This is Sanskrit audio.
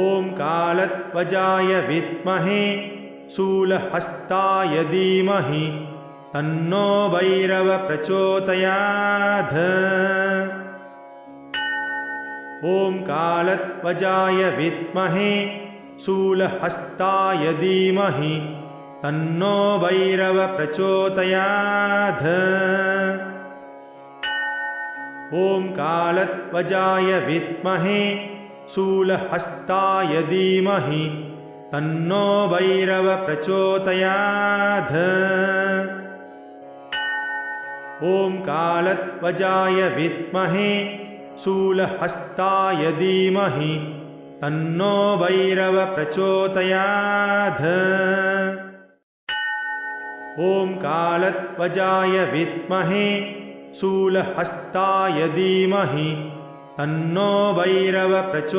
ॐ कालध्वजाय विद्महे शूलहस्ताय धीमहि तन्नो भैरव प्रचोदयात्। ॐ कालध्वजाय विद्महे शूलहस्ताय धीमहि तन्नो भैरव प्रचोदयात्। ॐ कालध्वजाय विद्महे शूलहस्ताय धीमहि तन्नो भैरव प्रचोदयात्। ॐ कालध्वजाय विद्महे शूलहस्ताय धीमहि तन्नो भैरव प्रचोदयात्। ॐ कालध्वजाय विद्महे शूलहस्ताय धीमहि तन्नो भैरव प्रचोदयात्।